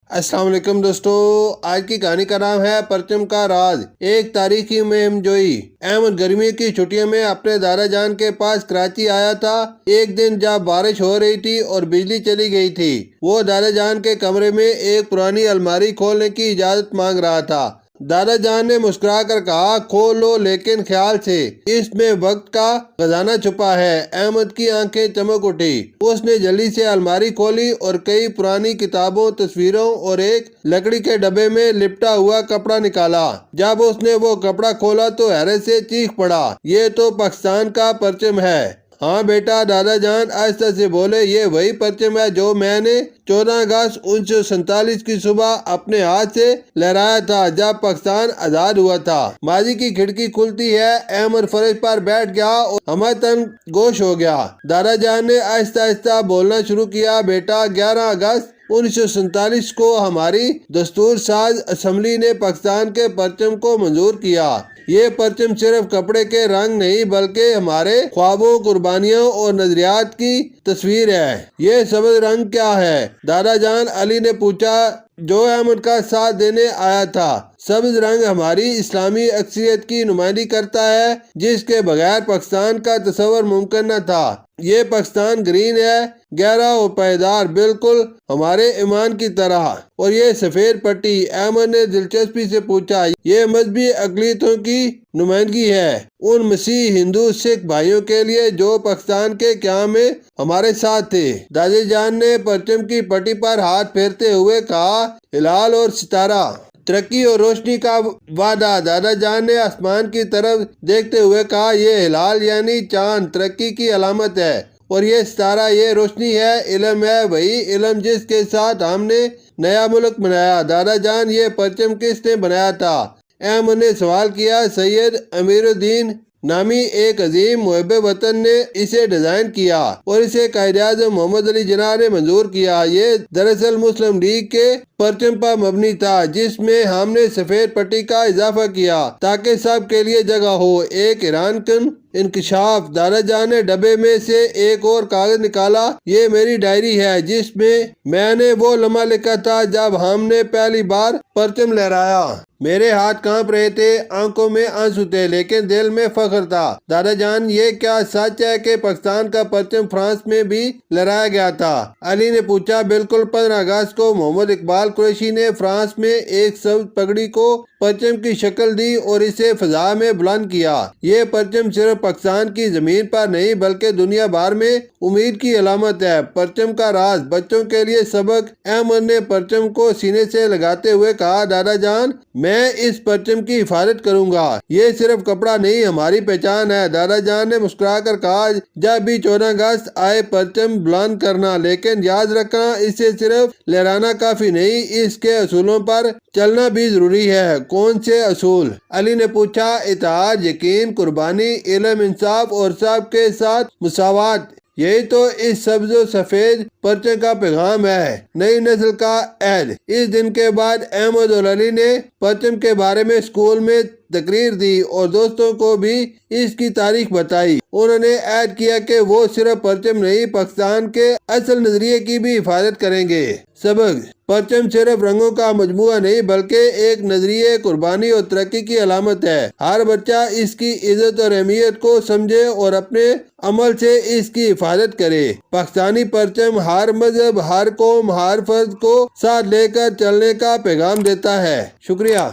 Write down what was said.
السلام علیکم دوستو، آج کی کہانی کا نام ہے پرچم کا راز۔ ایک تاریخی مہم جوئی۔ احمد گرمی کی چھٹیوں میں اپنے دادا جان کے پاس کراچی آیا تھا۔ ایک دن جب بارش ہو رہی تھی اور بجلی چلی گئی تھی، وہ دادا جان کے کمرے میں ایک پرانی الماری کھولنے کی اجازت مانگ رہا تھا۔ دادا جان نے مسکرا کر کہا، کھول لو لیکن خیال سے، اس میں وقت کا خزانہ چھپا ہے۔ احمد کی آنکھیں چمک اٹھی۔ اس نے جلدی سے الماری کھولی اور کئی پرانی کتابوں، تصویروں اور ایک لکڑی کے ڈبے میں لپٹا ہوا کپڑا نکالا۔ جب اس نے وہ کپڑا کھولا تو حیرت سے چیخ پڑا، یہ تو پاکستان کا پرچم ہے۔ ہاں بیٹا، دادا جان آہستہ سے بولے، یہ وہی پرچم ہے جو میں نے 14 اگست 1947 کی صبح اپنے ہاتھ سے لہرایا تھا جب پاکستان آزاد ہوا تھا۔ ماضی کی کھڑکی کھلتی ہے۔ احمد فرش پر بیٹھ گیا اور ہمتن گوش ہو گیا۔ دادا جان نے آہستہ آہستہ بولنا شروع کیا، بیٹا، 11 اگست 1947 کو ہماری دستور ساز اسمبلی نے پاکستان کے پرچم کو منظور کیا۔ یہ پرچم صرف کپڑے کے رنگ نہیں بلکہ ہمارے خوابوں، قربانیوں اور نظریات کی تصویر ہے۔ یہ سبز رنگ کیا ہے؟ دادا جان علی نے پوچھا، جو احمد کا ساتھ دینے آیا تھا۔ سبز رنگ ہماری اسلامی اکثریت کی نمائندگی کرتا ہے، جس کے بغیر پاکستان کا تصور ممکن نہ تھا۔ یہ پاکستان گرین ہے، گہرا اور پائیدار، بالکل ہمارے ایمان کی طرح۔ اور یہ سفید پٹی؟ احمد نے دلچسپی سے پوچھا۔ یہ مذہبی اقلیتوں کی نمائندگی ہے، ان مسیح، ہندو، سکھ بھائیوں کے لیے جو پاکستان کے قیام میں ہمارے ساتھ تھے۔ دادا جان نے پرچم کی پٹی پر ہاتھ پھیرتے ہوئے کہا، ہلال اور ستارہ، ترقی اور روشنی کا وعدہ۔ دادا جان نے آسمان کی طرف دیکھتے ہوئے کہا، یہ ہلال یعنی چاند ترقی کی علامت ہے، اور یہ ستارہ یہ روشنی ہے، علم ہے، وہی علم جس کے ساتھ ہم نے نیا ملک بنایا۔ دادا جان، یہ پرچم کس نے بنایا تھا؟ احمد نے سوال کیا۔ سید امیر الدین نامی ایک عظیم محب وطن نے اسے ڈیزائن کیا اور اسے قائد اعظم محمد علی جناح نے منظور کیا۔ یہ دراصل مسلم لیگ کے پرچم پر مبنی تھا، جس میں ہم نے سفید پٹی کا اضافہ کیا تاکہ سب کے لیے جگہ ہو۔ ایک حیران کن انکشاف! دادا جان نے ڈبے میں سے ایک اور کاغذ نکالا۔ یہ میری ڈائری ہے جس میں نے وہ لمحہ لکھا تھا جب ہم نے پہلی بار پرچم لہرایا۔ میرے ہاتھ کانپ رہے تھے، آنکھوں میں آنسو تھے، لیکن دل میں فخر تھا۔ دادا جان، یہ کیا سچ ہے کہ پاکستان کا پرچم فرانس میں بھی لہرایا گیا تھا؟ علی نے پوچھا۔ بالکل، 15 اگست کو محمد اقبال قریشی نے فرانس میں ایک سبز پگڑی کو پرچم کی شکل دی اور اسے فضا میں بلند کیا۔ یہ پرچم صرف پاکستان کی زمین پر نہیں بلکہ دنیا بھر میں امید کی علامت ہے۔ پرچم کا راز، بچوں کے لیے سبق۔ احمد نے پرچم کو سینے سے لگاتے ہوئے کہا، دادا جان، میں اس پرچم کی حفاظت کروں گا۔ یہ صرف کپڑا نہیں، ہماری پہچان ہے۔ دادا جان نے مسکرا کر کہا، جب بھی 14 اگست آئے پرچم بلند کرنا، لیکن یاد رکھنا، اسے صرف لہرانا کافی نہیں، اس کے اصولوں پر چلنا بھی ضروری ہے۔ کون سے اصول؟ علی نے پوچھا۔ اتحاد، یقین، قربانی، علم، انصاف اور سب کے ساتھ مساوات۔ یہی تو اس سبز و سفید پرچم کا پیغام ہے، نئی نسل کا عہد۔ اس دن کے بعد احمد اور علی نے پرچم کے بارے میں اسکول میں تقریر دی اور دوستوں کو بھی اس کی تاریخ بتائی۔ انہوں نے عہد کیا کہ وہ صرف پرچم نہیں، پاکستان کے اصل نظریے کی بھی حفاظت کریں گے۔ سبق: پرچم صرف رنگوں کا مجموعہ نہیں بلکہ ایک نظریے، قربانی اور ترقی کی علامت ہے۔ ہر بچہ اس کی عزت اور اہمیت کو سمجھے اور اپنے عمل سے اس کی حفاظت کرے۔ پاکستانی پرچم ہر مذہب، ہر قوم، ہر فرد کو ساتھ لے کر چلنے کا پیغام دیتا ہے۔ شکریہ۔